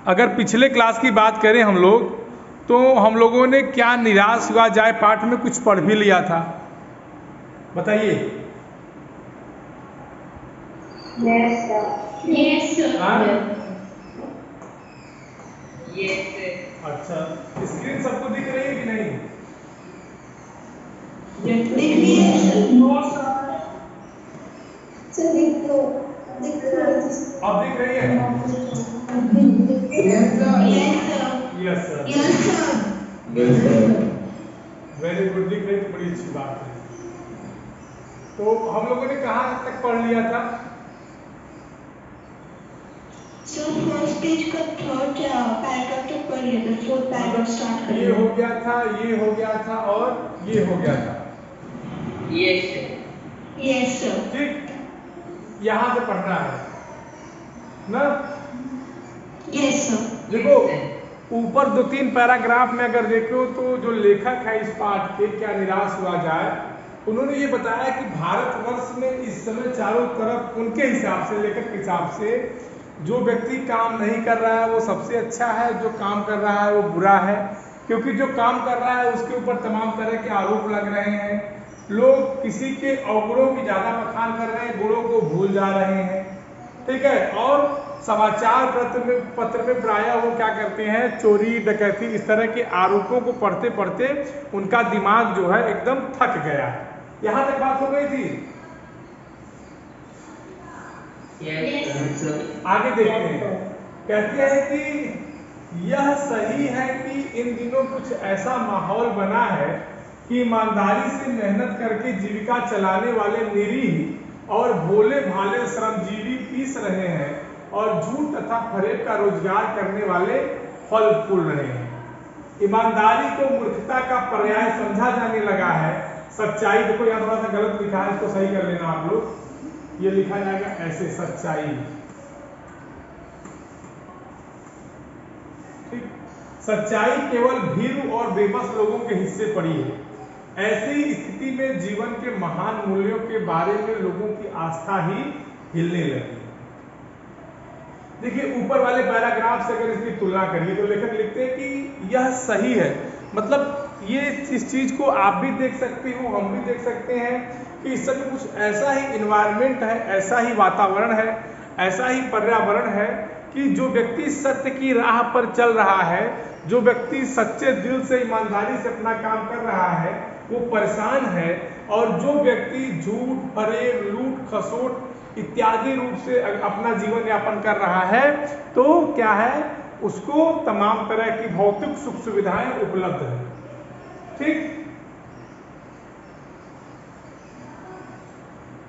अगर पिछले क्लास की बात करें हम लोग, तो हम लोगों ने क्या निराश हुआ जाए पाठ में कुछ पढ़ भी लिया था, बताइए। Yes, sir. Yes, sir. हाँ? Yes, sir. अच्छा, स्क्रीन सबको दिख रही है कि नहीं? Yes, sir. No, sir. Sir, दिख रही थी। अब दिख रही है? Yes, sir. Yes, sir. Yes sir, Yes, sir. Very good, दिख रही तो बड़ी अच्छी बात है। तो हम लोगों ने कहाँ तक पढ़ लिया था? So first page का third paragraph तक पढ़ लिया था, fourth paragraph start कर ये हो गया था, ये हो गया था और ये हो गया था। Yes, sir. Yes, sir. ठीक, यहाँ से पढ़ना है ना। Yes, sir. देखो ऊपर 2-3 पैराग्राफ में अगर देखो तो जो लेखक है इस पाठ के, क्या निराश हुआ जाए, उन्होंने ये बताया कि भारतवर्ष में इस समय चारों तरफ उनके हिसाब से, लेखक के हिसाब से, जो व्यक्ति काम नहीं कर रहा है वो सबसे अच्छा है, जो काम कर रहा है वो बुरा है। क्योंकि जो काम कर रहा है उसके ऊपर तमाम तरह के आरोप लग रहे हैं, लोग किसी के अवगुणों की ज़्यादा बखान कर रहे हैं, गुणों को भूल जा रहे हैं। ठीक है, और समाचार पत्र में प्रायः वो क्या करते हैं, चोरी डकैती इस तरह के आरोपों को पढ़ते पढ़ते उनका दिमाग जो है एकदम थक गया है। यहाँ तक बात हो गई थी। Yes, sir. आगे देखते हैं, कहते हैं कि यह सही है कि इन दिनों कुछ ऐसा माहौल बना है कि ईमानदारी से मेहनत करके जीविका चलाने वाले निरीह और भोले भाले श्रमजीवी पीस रहे हैं और झूठ तथा फरेब का रोजगार करने वाले फल फूल रहे हैं। ईमानदारी को मूर्खता का पर्याय समझा जाने लगा है। सच्चाई, देखो यहाँ थोड़ा सा गलत लिखा है, इसको सही कर लेना आप लोग। ये लिखा जाएगा ऐसे, सच्चाई। ठीक, सच्चाई केवल भीरू और बेबस लोगों के हिस्से पड़ी है। ऐसी स्थिति में जीवन के महान मूल्यों के बारे में लोगों की आस्था ही हिलने लगी। देखिए ऊपर वाले पैराग्राफ से अगर इसकी तुलना करिए तो लेखक लिखते हैं कि यह सही है, मतलब ये इस चीज को आप भी देख सकते हो, हम भी देख सकते हैं कि इस समय कुछ ऐसा ही इन्वायरमेंट है, ऐसा ही वातावरण है, ऐसा ही पर्यावरण है कि जो व्यक्ति सत्य की राह पर चल रहा है, जो व्यक्ति सच्चे दिल से ईमानदारी से अपना काम कर रहा है, वो परेशान है। और जो व्यक्ति झूठ, फरेब, लूट खसोट इत्यादि रूप से अपना जीवन यापन कर रहा है, तो क्या है, उसको तमाम तरह की भौतिक सुख सुविधाएं उपलब्ध है। ठीक,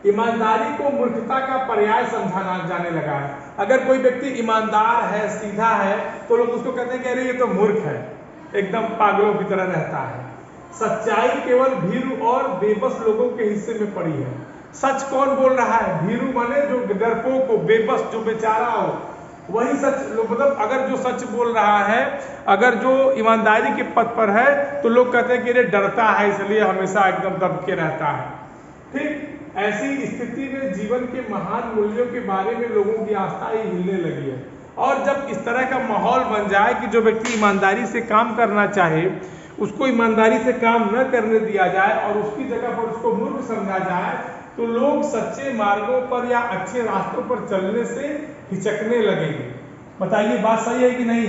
ईमानदारी को मूर्खता का पर्याय समझा जाने लगा है। अगर कोई व्यक्ति ईमानदार है, सीधा है, तो लोग उसको कहते हैं कि अरे ये तो मूर्ख है, एकदम पागलों की तरह रहता है। सच्चाई केवल भीरू और बेबस लोगों के हिस्से में पड़ी है। सच कौन बोल रहा है? भीरू माने जो डरपोक हो, बेबस जो बेचारा हो, वही सच लोग, मतलब अगर जो सच बोल रहा है, अगर जो ईमानदारी के पद पर है, तो लोग कहते हैं कि ये डरता है इसलिए हमेशा एकदम दब के रहता है। ठीक, ऐसी स्थिति में जीवन के महान मूल्यों के बारे में लोगों की आस्था ही हिलने लगी है। और जब इस तरह का माहौल बन जाए कि जो व्यक्ति ईमानदारी से काम करना चाहे उसको ईमानदारी से काम न करने दिया जाए और उसकी जगह पर उसको मूर्ख समझा जाए, तो लोग सच्चे मार्गों पर या अच्छे रास्तों पर चलने से हिचकने लगेंगे। बताइए बात सही है कि नहीं?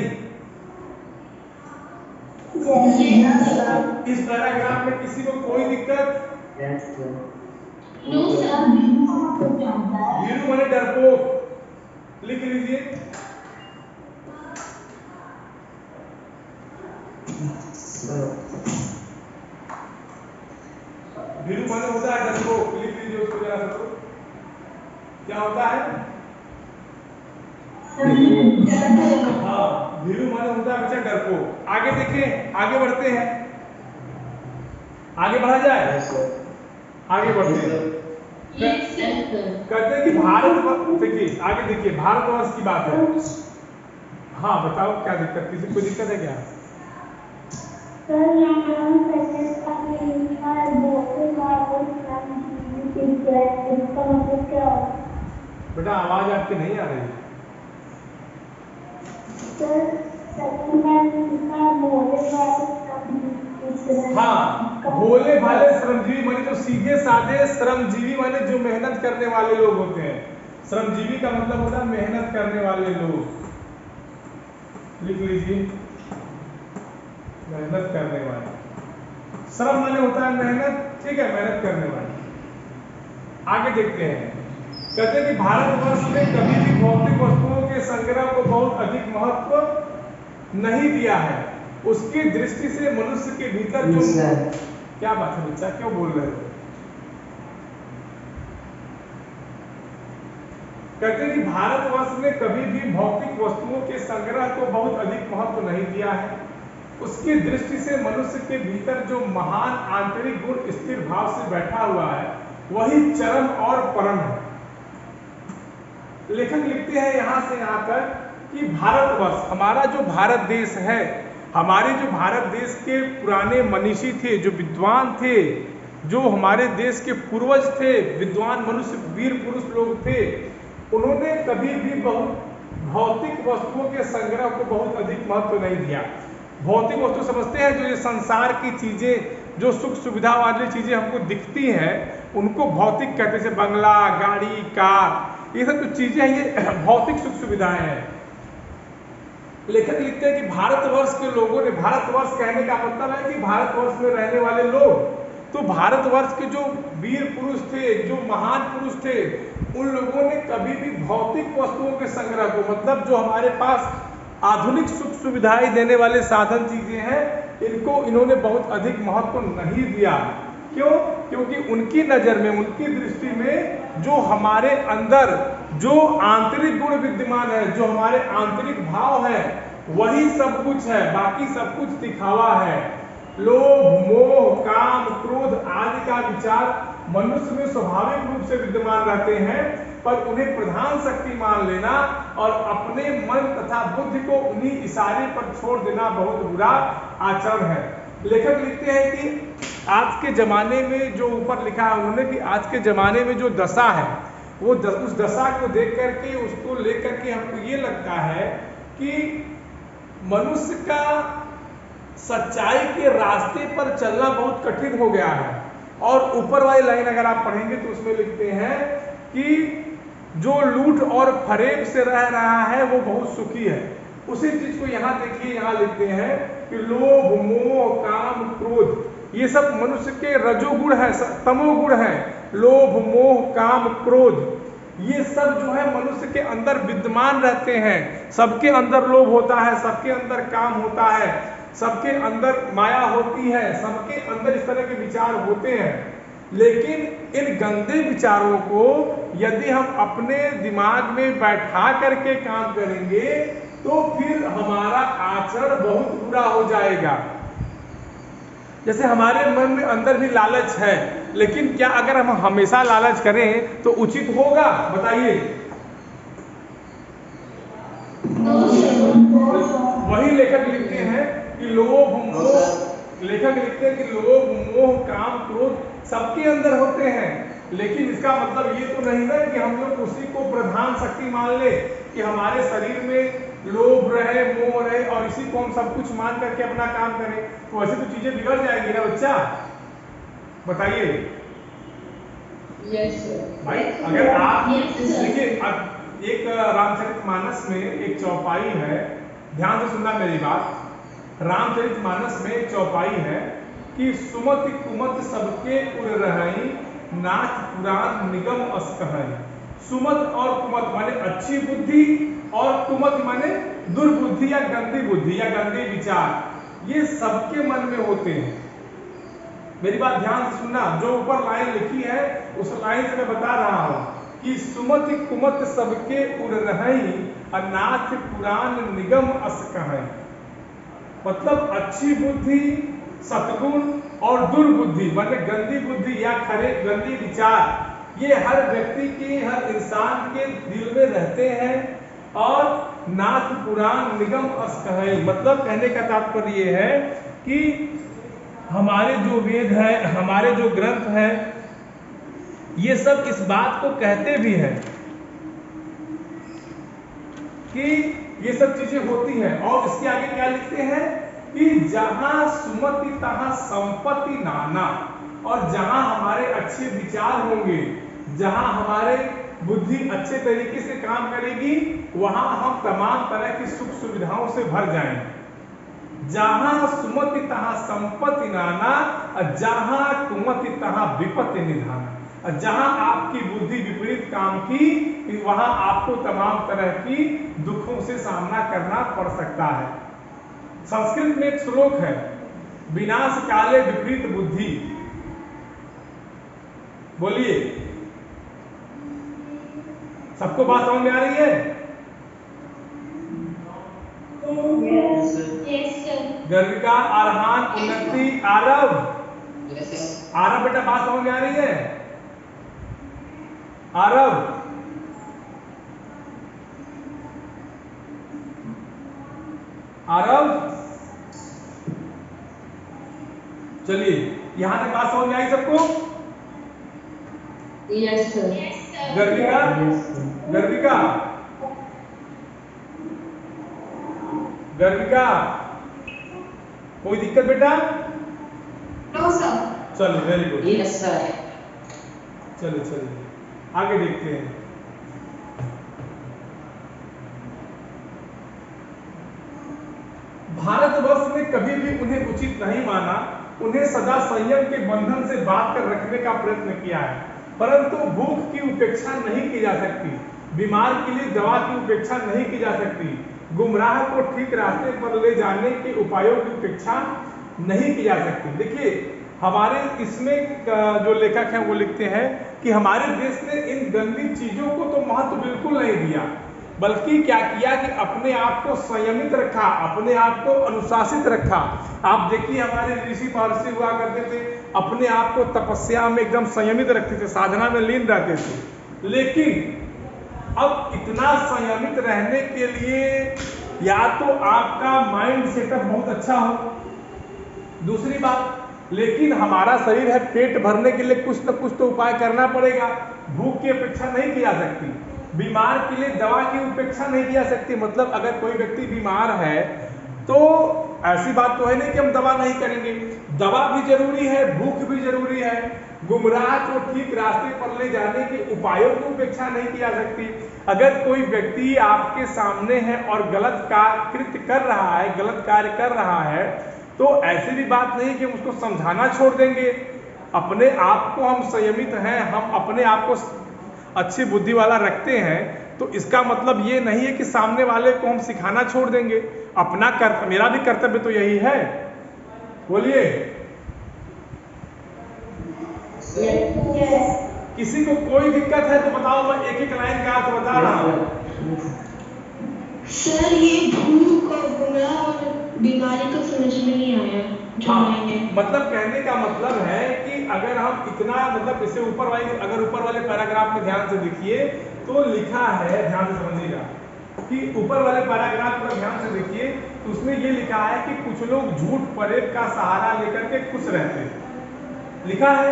इस पैराग्राफ में किसी को कोई दिक्कत? No, sir. भीरू माने डरपोक, लिख लीजिए। भीरू माने होता है डरपोक, लिख लीजिए उसको जरा सा। क्या होता है? हाँ, भीरू माने होता है बच्चा डरपोक। आगे देखिए, आगे बढ़ते हैं, आगे बढ़ा जाए, आगे बढ़ते हैं। कहते हैं कि भारत, देखिए आगे देखिए, भारतवर्ष की बात है। हाँ बताओ क्या दिक्कत, किसी कोई दिक्कत है क्या? बेटा आवाज आपकी नहीं आ रही। हाँ, भोले भाले श्रमजीवी माने जो सीधे साधे श्रमजीवी माने जो मेहनत करने वाले लोग होते हैं। श्रमजीवी का मतलब होता है मेहनत करने वाले लोग। लिख लीजिए, मेहनत करने वाले। श्रम माने होता है मेहनत, ठीक है, मेहनत करने वाले। आगे देखते हैं, कहते हैं कि भारतवर्ष में कभी भी भौतिक वस्तुओं के संग्रह को बहुत अधिक महत्व नहीं दिया है। उसकी दृष्टि से मनुष्य के भीतर जो क्या बात है बच्चा, क्यों बोल रहे हो? कहते हैं कि भारतवर्ष में कभी भी भौतिक वस्तुओं के संग्रह को बहुत अधिक महत्व नहीं दिया है। उसकी दृष्टि से मनुष्य के भीतर जो महान आंतरिक गुण स्थिर भाव से बैठा हुआ है वही चरम और परम है। लेखक लिखते हैं यहां से यहां तक कि भारतवर्ष, हमारा जो भारत देश है, हमारे जो भारत देश के पुराने मनीषी थे, जो विद्वान थे, जो हमारे देश के पूर्वज थे, विद्वान मनुष्य, वीर पुरुष लोग थे, उन्होंने कभी भी बहुत भौतिक वस्तुओं के संग्रह को बहुत अधिक महत्व नहीं दिया। भौतिक वस्तु समझते हैं जो ये संसार की चीजें, जो सुख सुविधा वाली चीजें हमको दिखती हैं, उनको भौतिक कहते हैं। जैसे बंगला, गाड़ी, कार, ये सब जो चीजें हैं ये भौतिक सुख सुविधाएं हैं। लेखक लिखते हैं कि भारतवर्ष के लोगों ने, भारतवर्ष कहने का मतलब है कि भारतवर्ष में रहने वाले लोग, तो भारतवर्ष के जो वीर पुरुष थे, जो महान पुरुष थे, उन लोगों ने कभी भी भौतिक वस्तुओं के संग्रह को, मतलब जो हमारे पास आधुनिक सुख सुविधाएं देने वाले साधन चीजें हैं, इनको इन्होंने बहुत अधिक महत्व नहीं दिया। क्यों? क्योंकि उनकी नजर में, उनकी दृष्टि में जो हमारे अंदर जो आंतरिक गुण विद्यमान है, जो हमारे आंतरिक भाव है, वही सब कुछ है, बाकी सब कुछ दिखावा है। लोभ, मोह, काम, क्रोध आदि का विचार मनुष्य में स्वाभाविक रूप से विद्यमान रहते हैं, पर उन्हें प्रधान शक्ति मान लेना और अपने मन तथा बुद्धि को उन्हीं इशारे पर छोड़ देना बहुत बुरा आचरण है। लेखक लिखते हैं कि आज के जमाने में, जो ऊपर लिखा है उन्होंने, कि आज के जमाने में जो दशा है, वो उस दशा को देख करके, उसको लेकर के हमको ये लगता है कि मनुष्य का सच्चाई के रास्ते पर चलना बहुत कठिन हो गया है। और ऊपर वाली लाइन अगर आप पढ़ेंगे तो उसमें लिखते हैं कि जो लूट और फरेब से रह रहा है वो बहुत सुखी है। उसी चीज को यहाँ देखिए, यहाँ लिखते हैं कि लोभ, मोह, काम, क्रोध, ये सब मनुष्य के रजोगुण है, तमोगुण है। लोभ, मोह, काम, क्रोध, ये सब जो है मनुष्य के अंदर विद्यमान रहते हैं। सबके अंदर लोभ होता है, सबके अंदर काम होता है, सबके अंदर माया होती है, सबके अंदर इस तरह के विचार होते हैं। लेकिन इन गंदे विचारों को यदि हम अपने दिमाग में बैठा करके काम करेंगे तो फिर हमारा आचरण बहुत बुरा हो जाएगा। जैसे हमारे मन में अंदर भी लालच है, लेकिन क्या अगर हम हमेशा लालच करें तो उचित होगा? बताइए। वही लेखक लिखते हैं कि लोभ, मोह, लेखक लिखते हैं कि लोभ, मोह, काम, क्रोध सबके अंदर होते हैं। लेकिन इसका मतलब ये तो नहीं ना कि हम लोग उसी को प्रधान शक्ति मान ले, कि हमारे शरीर में लोभ रहे, मोह रहे और इसी को हम सब कुछ मान करके अपना काम करें, तो ऐसे तो चीजें बिगड़ जाएंगी ना बच्चा। बताइए। यस भाई अगर आप देखिए, एक रामचरितमानस में एक चौपाई है, ध्यान से सुनना मेरी बात। रामचरितमानस में एक चौपाई है कि सुमत कुमत सबके उर रहई, नाथ पुराण निगम अस कहई। सुमत और कुमत माने अच्छी बुद्धि, और कुमत माने दुर्बुद्धि या गंदी बुद्धि या गंदे विचार, ये सबके मन में होते हैं। मेरी बात ध्यान से सुनना, जो ऊपर लाइन लिखी है उस लाइन से मैं बता रहा हूं कि सुमत कुमत सबके उर रहई, नाथ पुराण निगम अस कहई। मतलब अच्छी बुद्धि, सतगुण और दुर्बुद्धि माने गंदी बुद्धि या खरे गंदी विचार, ये हर व्यक्ति के, हर इंसान के दिल में रहते हैं। और नाथ पुराण निगम अस कहै, मतलब कहने का तात्पर्य ये है कि हमारे जो वेद है, हमारे जो ग्रंथ है, ये सब इस बात को कहते भी हैं कि ये सब चीजें होती हैं। और इसके आगे क्या लिखते हैं कि जहां सुमति तहां संपत्ति नाना, और जहां हमारे अच्छे विचार होंगे, जहां हमारे बुद्धि अच्छे तरीके से काम करेगी, वहां हम तमाम तरह की सुख सुविधाओं से भर जाएंगे। जहां सुमति तहां संपत्ति नाना, जहां कुमति तहां विपत्ति निधाना। जहां आपकी बुद्धि विपरीत काम की, वहां आपको तमाम तरह की दुखों से सामना करना पड़ सकता है। संस्कृत में एक श्लोक है, विनाश काले विपरीत बुद्धि। बोलिए, सबको बात समझ में आ रही है? गर्विका, अरहान, उन्नति, आरव। आरव बेटा बात समझ में आ रही है? आरव, आरव, चलिए यहां तक बात समझ में आई सबको? Yes sir. गर्विका, गर्विका, गर्विका, कोई दिक्कत बेटा? No sir. चलो वेरी गुड। Yes sir. चलिए चलिए आगे देखते हैं। भारतवर्ष ने कभी भी उन्हें उचित नहीं माना, उन्हें सदा संयम के बंधन से बांध कर रखने का प्रयत्न किया है, परंतु भूख की उपेक्षा नहीं की जा सकती, बीमार के लिए दवा की उपेक्षा नहीं की जा सकती, गुमराह को ठीक रास्ते पर ले जाने के उपायों की उपेक्षा नहीं की जा सकती। देखिए हमारे इसमें जो लेखक हैं वो लिखते हैं कि हमारे देश ने इन गंदी चीजों को तो महत्व बिल्कुल नहीं दिया, बल्कि क्या किया कि अपने आप को संयमित रखा, अपने आप को अनुशासित रखा। आप देखिए हमारे ऋषि महर्षि हुआ करते थे, अपने आप को तपस्या में एकदम संयमित रखते थे, साधना में लीन रहते थे। लेकिन अब इतना संयमित रहने के लिए या तो आपका माइंड सेटअप बहुत अच्छा हो, दूसरी बात, लेकिन हमारा शरीर है, पेट भरने के लिए कुछ न कुछ तो उपाय करना पड़ेगा। भूख की अपेक्षा नहीं की जा सकती, बीमार के लिए दवा की उपेक्षा नहीं की जा सकती। मतलब अगर कोई व्यक्ति बीमार है तो ऐसी बात तो है नहीं कि हम दवा नहीं करेंगे, दवा भी जरूरी है, भूख भी जरूरी है, गुमराह को ठीक रास्ते पर ले जाने के उपायों की उपेक्षा नहीं की जा सकती। अगर कोई व्यक्ति आपके सामने है और गलत कृत्य कर रहा है, गलत कार्य कर रहा है, तो ऐसी भी बात नहीं कि हम उसको समझाना छोड़ देंगे। अपने आप को हम संयमित हैं, हम अपने आप को अच्छी बुद्धि वाला रखते हैं, तो इसका मतलब ये नहीं है कि सामने वाले को हम सिखाना छोड़ देंगे। अपना कर्तव्य, मेरा भी कर्तव्य तो यही है। बोलिए, किसी को कोई दिक्कत है तो बताओ, मैं एक एक लाइन का अर्थ बता रहा हूँ। सर ये भूख और गुमराह और बीमारी तो समझ में नहीं आया जो मैंने। मतलब कहने का मतलब है कि अगर हम इतना, मतलब इसे ऊपर वाले, अगर ऊपर वाले पैराग्राफ में ध्यान से देखिए तो लिखा है, ध्यान से समझिएगा कि ऊपर वाले पैराग्राफ पर ध्यान से देखिए तो उसमें ये लिखा है कि कुछ लोग झूठ फरेब का सहारा लेकर के खुश रहते हैं, लिखा है।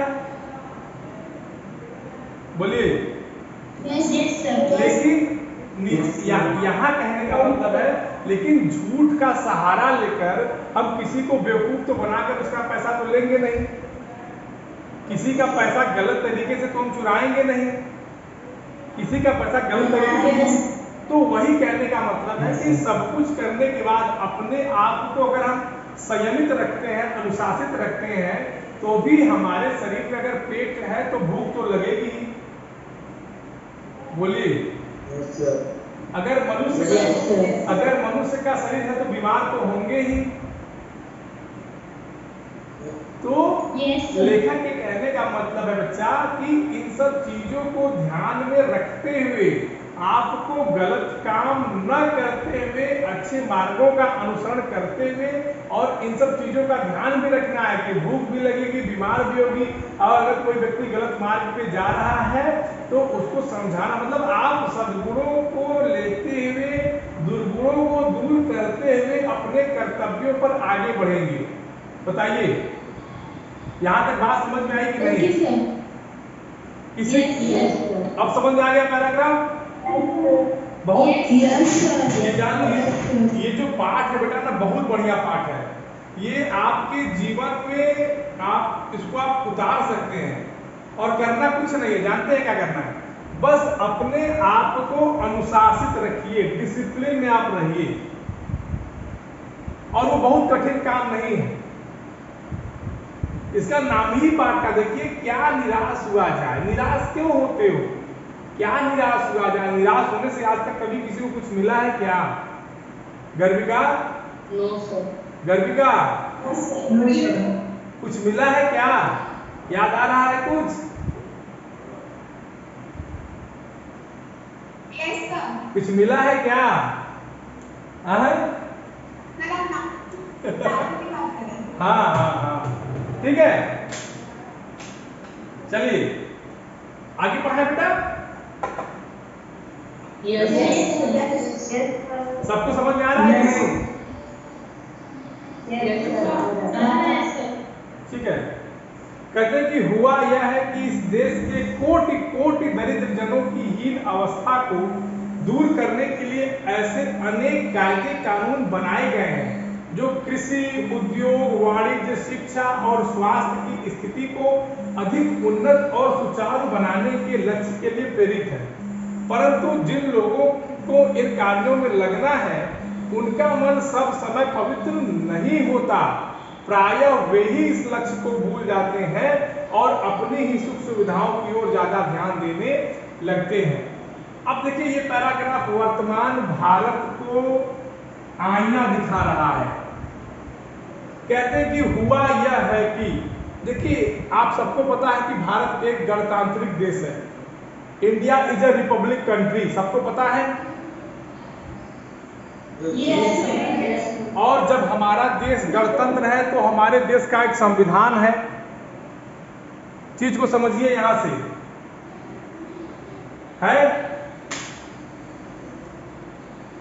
बोलिए। लेकिन यहाँ कहने का मतलब है, लेकिन झूठ का सहारा लेकर हम किसी को बेवकूफ तो बनाकर उसका पैसा तो लेंगे नहीं, किसी का पैसा गलत तरीके से तो हम चुराएंगे नहीं, किसी का पैसा गलत तरीके से। तो वही कहने का मतलब है कि सब कुछ करने के बाद अपने आप को अगर हम संयमित रखते हैं, अनुशासित रखते हैं, तो भी हमारे शरीर में अगर पेट है तो भूख तो लगेगी ही। बोलिए। अगर मनुष्य का शरीर है तो बीमार तो होंगे ही। तो लेखक के कहने का मतलब है बच्चा कि इन सब चीजों को ध्यान में रखते हुए, आपको गलत काम न करते हुए, अच्छे मार्गों का अनुसरण करते हुए, और इन सब चीजों का ध्यान भी रखना है कि भूख भी लगेगी, बीमार भी होगी, और अगर कोई व्यक्ति गलत मार्ग पे जा रहा है तो उसको समझाना, मतलब आप सद्गुणों को लेते हुए दुर्गुणों को दूर करते हुए अपने कर्तव्यों पर आगे बढ़ेंगे। बताइए, यहाँ तक बात समझ में आई कि नहीं? किसी अब समझ में आ गया पैराग्राफ? बहुत यस सर। ये जानिए, ये जो पाठ है बेटा ना, बहुत बढ़िया पाठ है। ये आपके जीवन में आप इसको आप उतार सकते हैं और करना कुछ नहीं है। जानते हैं क्या करना है? बस अपने आप को अनुशासित रखिए, डिसिप्लिन में आप रहिए, और वो बहुत कठिन काम नहीं है। इसका नाम ही पाठ का देखिए, क्या निराश हुआ जाए। निराश क्यों होते हो? क्या निराश हुआ जाए? निराश होने से आज तक कभी किसी को कुछ मिला है क्या? Garvika, no sir. Garvika, no sir. कुछ मिला है क्या? याद आ रहा है कुछ? Yes sir. कुछ मिला है क्या? हाँ हाँ हाँ, ठीक है। चलिए आगे पढ़ना है बेटा। यस सबको समझ में आ रहा है कि नहीं? ठीक है। कहते हैं कि हुआ यह है कि इस देश के कोटि कोटि दरिद्र जनों की हीन अवस्था को दूर करने के लिए ऐसे अनेक कायदे कानून बनाए गए हैं जो कृषि, उद्योग, वाणिज्य, शिक्षा और स्वास्थ्य की स्थिति को अधिक उन्नत और सुचारू बनाने के लक्ष्य के लिए प्रेरित है। परंतु जिन लोगों को इन कार्यों में लगना है, उनका मन सब समय पवित्र नहीं होता। प्रायः वे ही इस लक्ष्य को भूल जाते हैं और अपनी ही सुख सुविधाओं की ओर ज्यादा ध्यान देने लगते हैं। अब देखिए, ये पैराग्राफ वर्तमान भारत को आईना दिखा रहा है। कहते हैं कि हुआ यह है कि, देखिए आप सबको पता है कि भारत एक गणतांत्रिक देश है। India is a republic country, सबको पता है। और जब हमारा देश गणतंत्र है तो हमारे देश का एक संविधान है। चीज को समझिए यहां से है।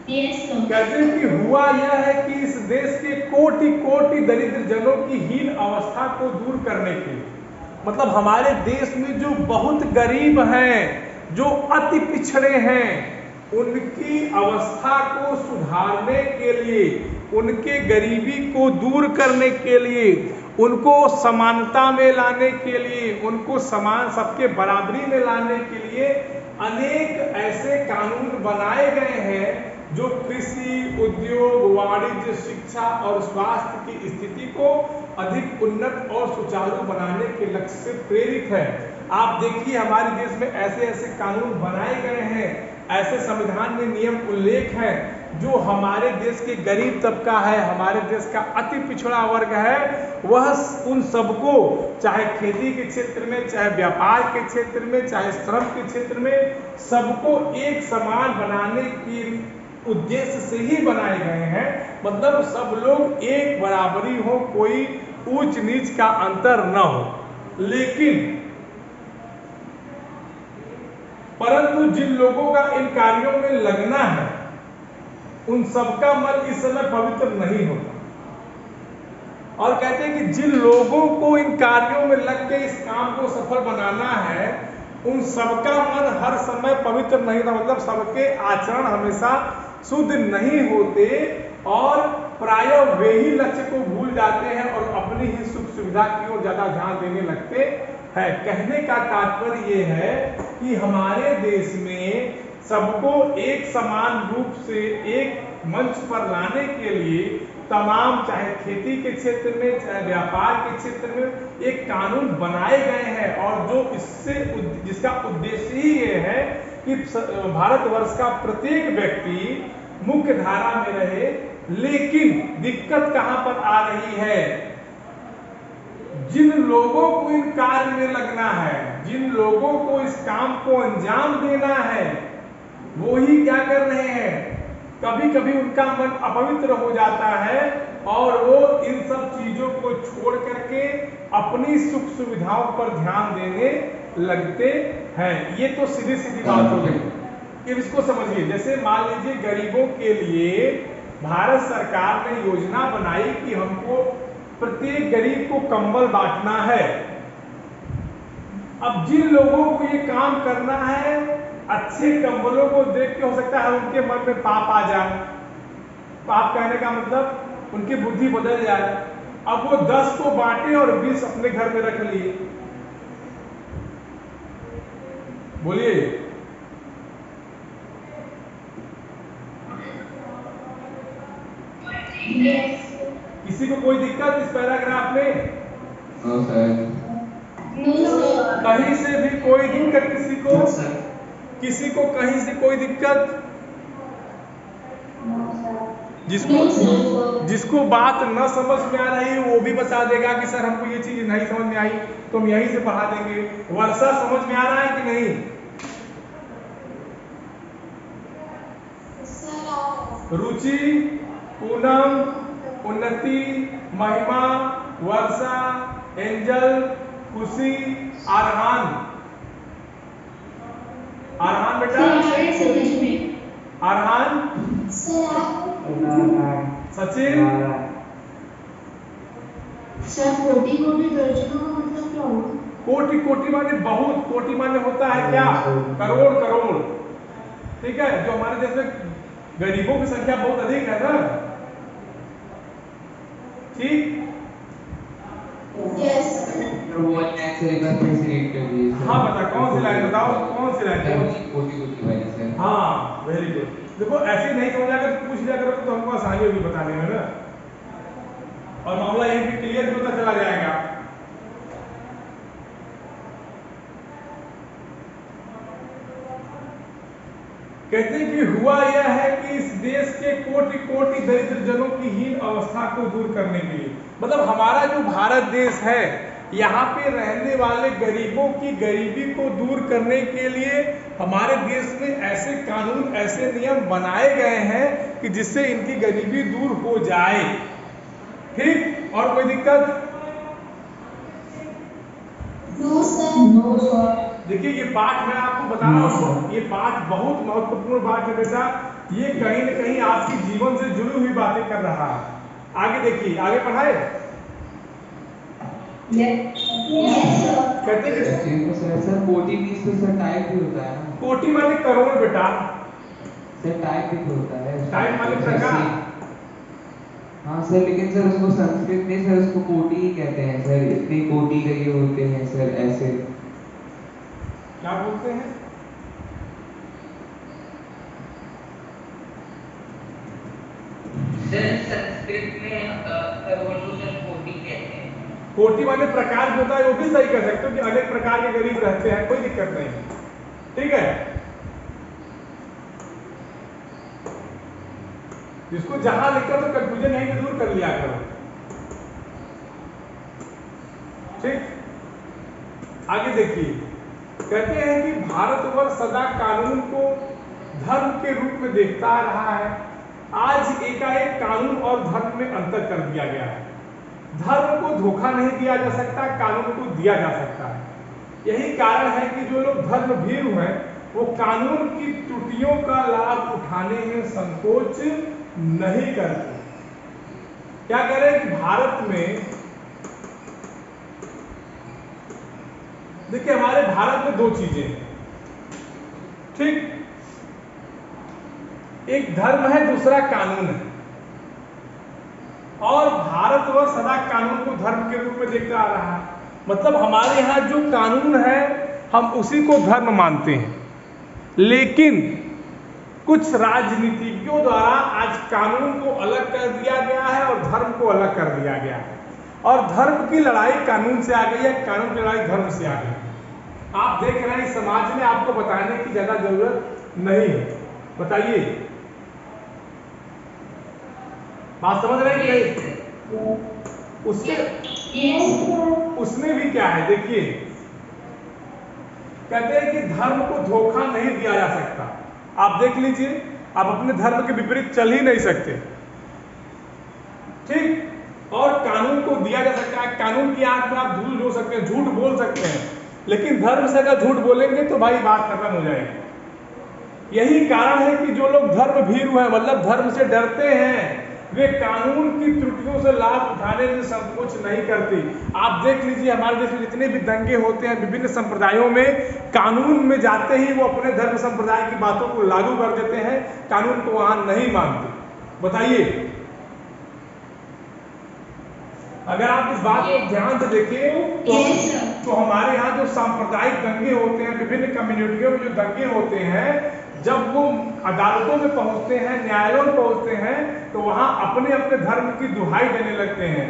कहते हैं कि हुआ यह है कि इस देश के कोटि कोटि दरिद्र जनों की हीन अवस्था को दूर करने के लिए, मतलब हमारे देश में जो बहुत गरीब हैं, जो अति पिछड़े हैं, उनकी अवस्था को सुधारने के लिए, उनके गरीबी को दूर करने के लिए, उनको समानता में लाने के लिए, उनको समान सबके बराबरी में लाने के लिए अनेक ऐसे कानून बनाए गए हैं जो कृषि, उद्योग, वाणिज्य, शिक्षा और स्वास्थ्य की स्थिति को अधिक उन्नत और सुचारू बनाने के लक्ष्य से प्रेरित है। आप देखिए, हमारे देश में ऐसे ऐसे कानून बनाए गए हैं, ऐसे संविधान में नियम उल्लेख हैं जो हमारे देश के गरीब तबका है, हमारे देश का अति पिछड़ा वर्ग है, वह उन सबको, चाहे खेती के क्षेत्र में, चाहे व्यापार के क्षेत्र में, चाहे श्रम के क्षेत्र में, सबको एक समान बनाने की उद्देश्य से ही बनाए गए हैं। मतलब सब लोग एक बराबरी हो, कोई ऊंच नीच का अंतर न हो। लेकिन परंतु जिन लोगों का इन कार्यों में लगना है, उन सबका मन इस समय पवित्र नहीं होता। और कहते हैं कि जिन लोगों को इन कार्यों में लग के इस काम को सफल बनाना है, उन सबका मन हर समय पवित्र नहीं होता। मतलब सबके आचरण हमेशा शुद्ध नहीं होते और प्रायः वे ही लक्ष्य को भूल जाते हैं और अपनी ही सुख सुविधा की ओर ज्यादा ध्यान देने लगते हैं। कहने का तात्पर्य ये है कि हमारे देश में सबको एक समान रूप से एक मंच पर लाने के लिए तमाम, चाहे खेती के क्षेत्र में, चाहे व्यापार के क्षेत्र में, एक कानून बनाए गए हैं। और जो इससे जिसका उद्देश्य ही ये है कि भारतवर्ष का प्रत्येक व्यक्ति मुख्य धारा में रहे। लेकिन दिक्कत कहां पर आ रही है? जिन लोगों को इन कार्य में लगना है, जिन लोगों को इस काम को अंजाम देना है, वो ही क्या कर रहे हैं? कभी कभी उनका मन अपवित्र हो जाता है और वो इन सब चीजों को छोड़ करके अपनी सुख सुविधाओं पर ध्यान देने लगते हैं। ये तो सीधी सीधी बात हो गई। अब इसको समझिए, जैसे मान लीजिए गरीबों के लिए भारत सरकार ने योजना बनाई कि हमको प्रत्येक गरीब को कंबल बांटना है। अब जिन लोगों को ये काम करना है अच्छे कंबलों को देख के हो सकता है उनके मन में पाप आ जाए। पाप कहने का मतलब उनकी बुद्धि बदल जाए। अब वो 10 को बांटे और 20 अपने घर में रख लिए। बोलिए। Yes. किसी को कोई दिक्कत इस पैराग्राफ में? No sir. No, sir. कहीं से भी कोई दिक्कत किसी को? No sir. किसी को कहीं से कोई दिक्कत? जिसको No, sir. जिसको बात न समझ में आ रही है वो भी बता देगा कि सर हमको ये चीज नहीं समझ में आई, तो हम यहीं से पढ़ा देंगे। वर्षा समझ में आ रहा है कि नहीं? रुचि, पूनम, उन्नति, महिमा, वर्षा, एंजल, खुशी, आरहान। आरहान बेटा, Sir, आ रहे समझ में। आरहान, सचिन, सर, कोटि कोटि दर्जनों का मतलब क्या होगा? कोटि कोटि माने बहुत, कोटि माने होता है क्या? करोड़ करोड़। ठीक है, जो हमारे देश में गरीबों की संख्या बहुत अधिक है ना। ठीक। Yes. वो नेक्स्ट एक बार फिर से रीड कर दीजिए। हाँ बता, कौन सी लाइन बताओ, कौन सी लाइन? कोटि कोटि वाली सर। हाँ, वेरी गुड। देखो ऐसे नहीं समझ अगर पूछ लिया करो तो हमको आसानी होगी बताने में ना, और मामला यहीं पे क्लियर भी होता चला जाएगा। कहते हैं कि हुआ यह है कि इस देश के कोटि कोटि दरिद्र जनों की हीन अवस्था को दूर करने के लिए, मतलब हमारा जो भारत देश है यहाँ पे रहने वाले गरीबों की गरीबी को दूर करने के लिए हमारे देश में ऐसे कानून, ऐसे नियम बनाए गए हैं कि जिससे इनकी गरीबी दूर हो जाए। ठीक, और कोई दिक्कत? No, sir. No, sir. देखिए ये पाठ मैं आपको बता रहा हूँ, ये पाठ बहुत महत्वपूर्ण बात है बेटा। ये कहीं न कहीं आपकी जीवन से जुड़ी हुई बातें कर रहा है। आगे देखिए, आगे पढ़ाए। Yes, sir. कहते हैं कि सर कोटि मींस तो सर टाइप भी होता है ना। कोटि माने करोड़ बेटा। सर टाइप भी तो होता है। टाइप माने प्रकार। हाँ सर, लेकिन सर उसको संस्कृत में सर उसको कोटि ही कहते हैं सर। इतनी कोटि का ये होते हैं सर, ऐसे क्या बोलते हैं? सर संस्कृत में करोड़ को सर कोटि कहते हैं। कोटि माने प्रकार जो होता है वो भी सही कह सकते हो कि अनेक प्रकार के गरीब रहते हैं, कोई दिक्कत नहीं। ठीक है, जिसको जहां लिखा तो कंफ्यूजन यहीं पे दूर कर लिया करो। ठीक, आगे देखिए। कहते हैं कि भारतवर्ष सदा कानून को धर्म के रूप में देखता आ रहा है। आज एकाएक कानून और धर्म में अंतर कर दिया गया है। धर्म को धोखा नहीं दिया जा सकता, कानून को दिया जा सकता है। यही कारण है कि जो लोग धर्म भीरू हैं वो कानून की त्रुटियों का लाभ उठाने में संकोच नहीं करते। क्या कह रहे हैं कि भारत में, देखिए हमारे भारत में दो चीजें हैं। ठीक, एक धर्म है, दूसरा कानून है। और भारतवर्ष सदा कानून को धर्म के रूप में देखता आ रहा है। मतलब हमारे यहाँ जो कानून है हम उसी को धर्म मानते हैं, लेकिन कुछ राजनीतिज्ञों द्वारा आज कानून को अलग कर दिया गया है और धर्म को अलग कर दिया गया है। और धर्म की लड़ाई कानून से आ गई है, कानून की लड़ाई धर्म से आ गई है। आप देख रहे हैं समाज में, आपको बताने की ज्यादा जरूरत नहीं है। बताइए, बात समझ रहे हैं कि नहीं? उसमें भी क्या है देखिए, कहते हैं कि धर्म को धोखा नहीं दिया जा सकता। आप देख लीजिए, आप अपने धर्म के विपरीत चल ही नहीं सकते। ठीक, और कानून को दिया जा सकता है। कानून की आंख में आप धूल झोंक सकते हैं, झूठ बोल सकते हैं, लेकिन धर्म से अगर झूठ बोलेंगे तो भाई बात खत्म हो जाएगी। यही कारण है कि जो लोग धर्म भीरू हैं, मतलब धर्म से डरते हैं, वे कानून की त्रुटियों से लाभ उठाने में संकोच नहीं करती। आप देख लीजिए हमारे देश में जितने भी दंगे होते हैं विभिन्न संप्रदायों में, कानून में जाते ही वो अपने धर्म संप्रदाय की बातों को लागू कर देते हैं, कानून को वहां नहीं मानते। बताइए, अगर आप इस बात को ध्यान से देखें तो हमारे यहाँ जो सांप्रदायिक दंगे होते हैं, विभिन्न कम्युनिटियों में जो दंगे होते हैं, जब वो अदालतों में पहुंचते हैं, न्यायालयों में पहुंचते हैं, तो वहां अपने अपने धर्म की दुहाई देने लगते हैं।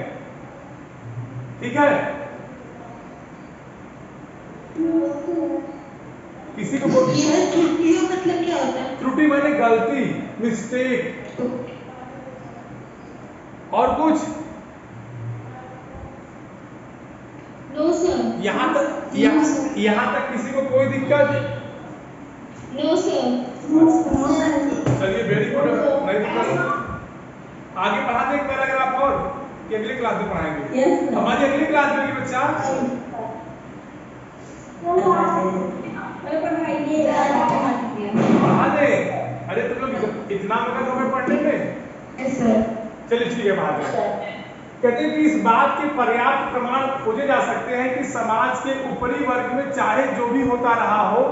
ठीक है, किसी को त्रुटि मतलब क्या होता है? त्रुटि माने गलती, मिस्टेक। और कुछ नो सर। यहाँ तक किसी को कोई दिक्कत? No sir. चलिए, वेरी गुड। नहीं दिक्कत, आगे पढ़ा दें एक पैराग्राफ और कि अगली क्लास में पढ़ाएंगे? हमारी अगली क्लास में बच्चा पढ़ा दे। अरे तुम लोग इतना मगन हो गए पढ़ने में। चलिए ठीक है, पढ़ा दे। कहते हैं कि इस बात के पर्याप्त प्रमाण खोजे जा सकते हैं कि समाज के ऊपरी वर्ग में चाहे जो भी होता रहा हो,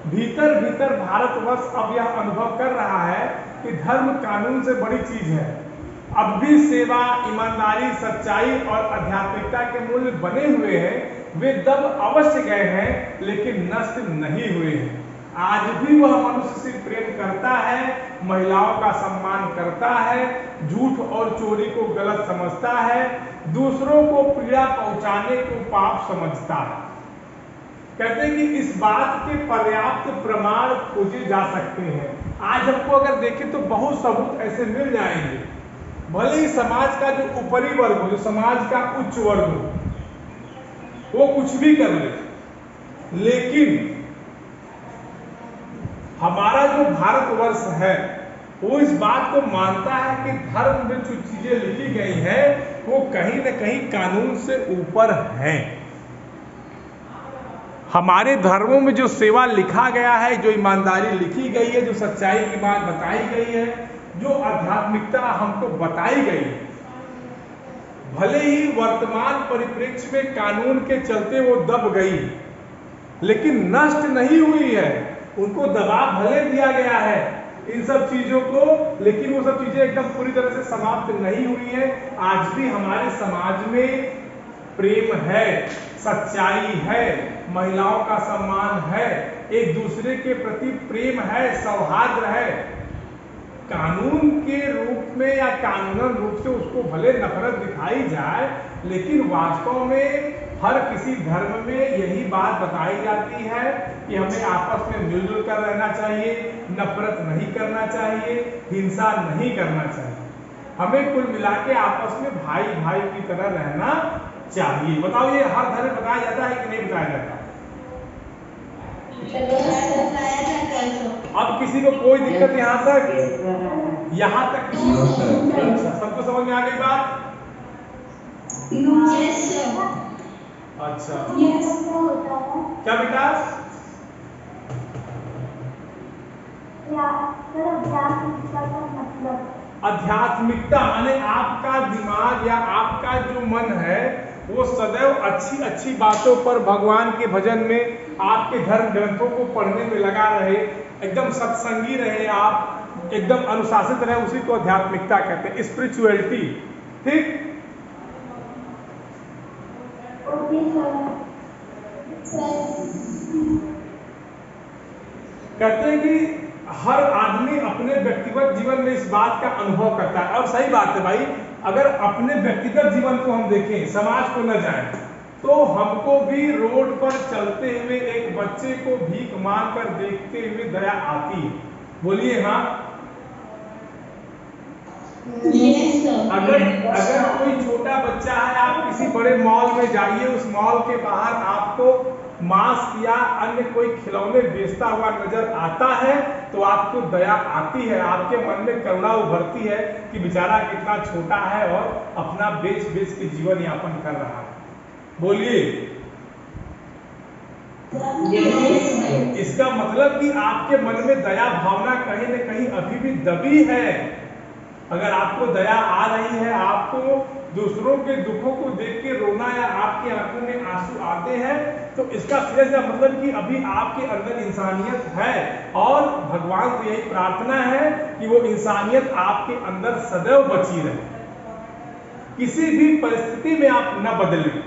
भीतर भीतर भारतवर्ष अब यह अनुभव कर रहा है कि धर्म कानून से बड़ी चीज है। अब भी सेवा, ईमानदारी, सच्चाई और आध्यात्मिकता के मूल्य बने हुए हैं। वे दब अवश्य गए हैं लेकिन नष्ट नहीं हुए हैं। आज भी वह मनुष्य से प्रेम करता है, महिलाओं का सम्मान करता है, झूठ और चोरी को गलत समझता है, दूसरों को पीड़ा पहुंचाने को पाप समझता है। कहते हैं कि इस बात के पर्याप्त प्रमाण खोजे जा सकते हैं। आज हमको अगर देखें तो बहुत सबूत ऐसे मिल जाएंगे। भले ही समाज का जो ऊपरी वर्ग हो, जो समाज का उच्च वर्ग हो, वो कुछ भी कर ले, लेकिन हमारा जो भारतवर्ष है वो इस बात को मानता है कि धर्म में जो चीजें लिखी गई हैं वो कहीं न कहीं कानून से ऊपर हैं। हमारे धर्मों में जो सेवा लिखा गया है, जो ईमानदारी लिखी गई है, जो सच्चाई की बात बताई गई है, जो आध्यात्मिकता हमको बताई गई है, भले ही वर्तमान परिप्रेक्ष्य में कानून के चलते वो दब गई, लेकिन नष्ट नहीं हुई है। उनको दबाव भले दिया गया है इन सब चीजों को, लेकिन वो सब चीजें एकदम पूरी तरह से समाप्त नहीं हुई है। आज भी हमारे समाज में प्रेम है, सच्चाई है, महिलाओं का सम्मान है, एक दूसरे के प्रति प्रेम है, सौहार्द है। कानून के रूप में या कानूनन रूप से उसको भले नफरत दिखाई जाए, लेकिन वास्तव में हर किसी धर्म में यही बात बताई जाती है कि हमें आपस में मिलजुल कर रहना चाहिए, नफरत नहीं करना चाहिए, हिंसा नहीं करना चाहिए। हमें कुल मिला के आपस में भाई भाई की तरह रहना चाहिए। बताओ, ये हर धर्म में बताया जाता है कि नहीं बताया जाता? अब किसी को कोई दिक्कत यहाँ तक? यहाँ तक सबको समझ में आ गई बात? अच्छा, क्या बेटा? आध्यात्मिकता माने आपका दिमाग या आपका जो मन है वो सदैव अच्छी अच्छी बातों पर, भगवान के भजन में, आपके धर्म ग्रंथों को पढ़ने में लगा रहे, एकदम सत्संगी रहे, आप एकदम अनुशासित रहे, उसी को आध्यात्मिकता कहते हैं, स्पिरिचुअलिटी। ठीक, कहते हैं कि हर आदमी अपने व्यक्तिगत जीवन में इस बात का अनुभव करता है। और सही बात है भाई, अगर अपने व्यक्तिगत जीवन को हम देखें, समाज को न जाए, तो हमको भी रोड पर चलते हुए एक बच्चे को भीख मांग कर देखते हुए दया आती है। बोलिए हाँ। अगर कोई छोटा बच्चा है, आप किसी बड़े मॉल में जाइए, उस मॉल के बाहर आपको मास्क या अन्य कोई खिलौने बेचता हुआ नजर आता है तो आपको दया आती है, आपके मन में करुणा उभरती है कि बेचारा कितना छोटा है और अपना बेच बेच के जीवन यापन कर रहा है। बोलिए, इसका मतलब कि आपके मन में दया भावना कहीं न कहीं अभी भी दबी है। अगर आपको दया आ रही है, आपको दूसरों के दुखों को देख के रोना या आपकी आंखों में आंसू आते हैं, तो इसका सीधा मतलब कि अभी आपके अंदर इंसानियत है। और भगवान से यही प्रार्थना है कि वो इंसानियत आपके अंदर सदैव बची रहे, किसी भी परिस्थिति में आप न बदलें,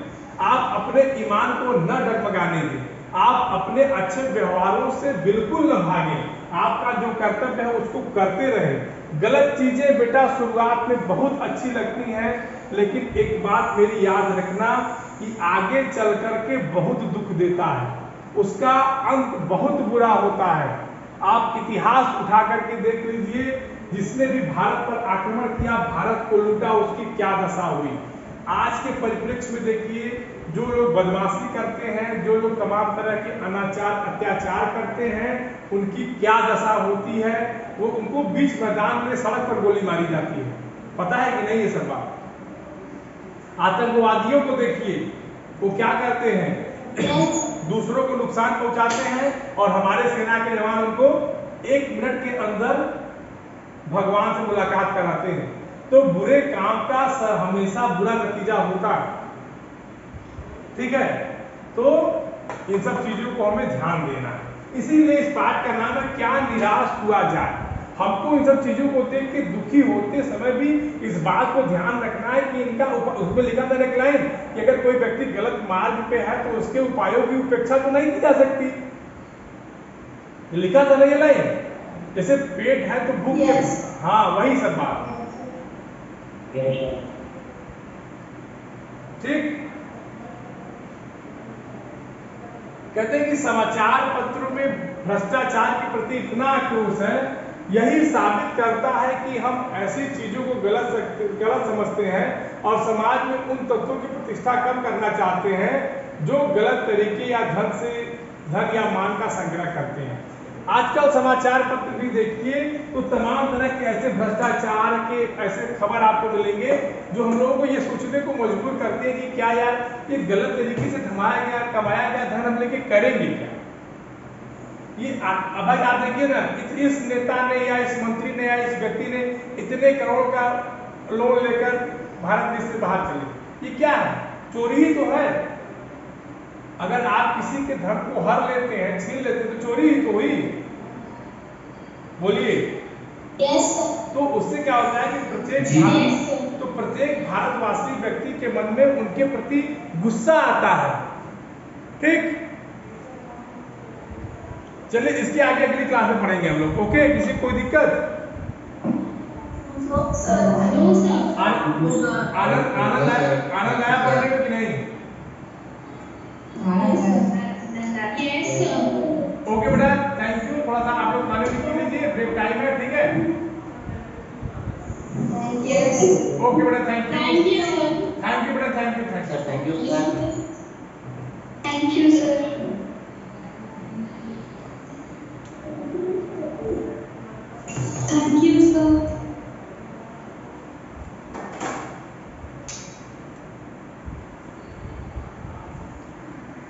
आप अपने ईमान को न डगमगाने दें, आप अपने अच्छे व्यवहारों से बिल्कुल न भागें, आपका जो कर्तव्य है उसको करते रहें। गलत चीजें बेटा शुरुआत में बहुत अच्छी लगती हैं, लेकिन एक बात मेरी याद रखना कि आगे चल करके बहुत दुख देता है, उसका अंत बहुत बुरा होता है। आप इतिहास उठा करके देख लीजिए, जिसने भी भारत पर आक्रमण किया, भारत को लूटा, उसकी क्या दशा हुई। आज के परिप्रेक्ष्य में देखिए, जो लोग बदमाशी करते हैं, जो लोग तमाम तरह के अनाचार अत्याचार करते हैं, उनकी क्या दशा होती है। वो उनको बीच मैदान में सड़क पर गोली मारी जाती है, पता है कि नहीं ये सब बात। आतंकवादियों को देखिए, वो क्या करते हैं, दूसरों को नुकसान पहुंचाते हैं, और हमारे सेना के जवान उनको 1 मिनट के अंदर भगवान से मुलाकात कराते हैं। तो बुरे काम का हमेशा बुरा नतीजा होता है, ठीक है। तो इन सब चीजों को हमें ध्यान देना है। इसीलिए इस पाठ का नाम है क्या निराश हुआ जाए। हमको इन सब चीजों को देख के दुखी होते समय भी इस बात को ध्यान रखना है कि इनका उसमें लिखा था एक लाइन कि अगर कोई व्यक्ति गलत मार्ग पे है तो उसके उपायों की उपेक्षा तो नहीं की जा सकती। लिखा था ना ये लाइन, जैसे पेट है तो भूख Yes. हाँ वही सब बात, ठीक। कहते हैं कि समाचार पत्रों में भ्रष्टाचार के प्रति इतना आक्रोश है, यही साबित करता है कि हम ऐसी चीजों को गलत समझते हैं और समाज में उन तत्वों की प्रतिष्ठा कम करना चाहते हैं जो गलत तरीके या धन या मान का संग्रह करते हैं। आजकल समाचार पत्र भी देखिए तो तमाम तरह के ऐसे भ्रष्टाचार के ऐसे खबर आपको मिलेंगे जो हम लोगों को ये सोचने को मजबूर करते हैं कि क्या यार ये गलत तरीके से कमाया गया धन हम लेके करेंगे क्या। ये अब आप देखिए ना, इस नेता ने या इस मंत्री ने या इस व्यक्ति ने इतने करोड़ का लोन लेकर भारत देश से बाहर चले, ये क्या है, चोरी ही तो है। अगर आप किसी के धन को हर लेते हैं, छीन लेते हैं, तो चोरी ही तो हुई, बोलिए। Yes. तो उससे क्या होता है कि Yes. प्रत्येक भारतवासी व्यक्ति के मन में उनके प्रति गुस्सा आता है, ठीक। चलिए इसके आगे अगली क्लास में पढ़ेंगे हम लोग, ओके। किसी कोई दिक्कत? No, sir. No, sir. आनंद आया पढ़ने में कि नहीं? Yes, sir. ओके बेटा, थैंक यू। थोड़ा सा आप लोग खाने पी लीजिए, ब्रेक टाइम है, ठीक है। Yes. ओके बेटा, thank you. Thank you, sir. Thank you बेटा, thank you. Sir thank you sir. Thank you, sir. Thank you, sir.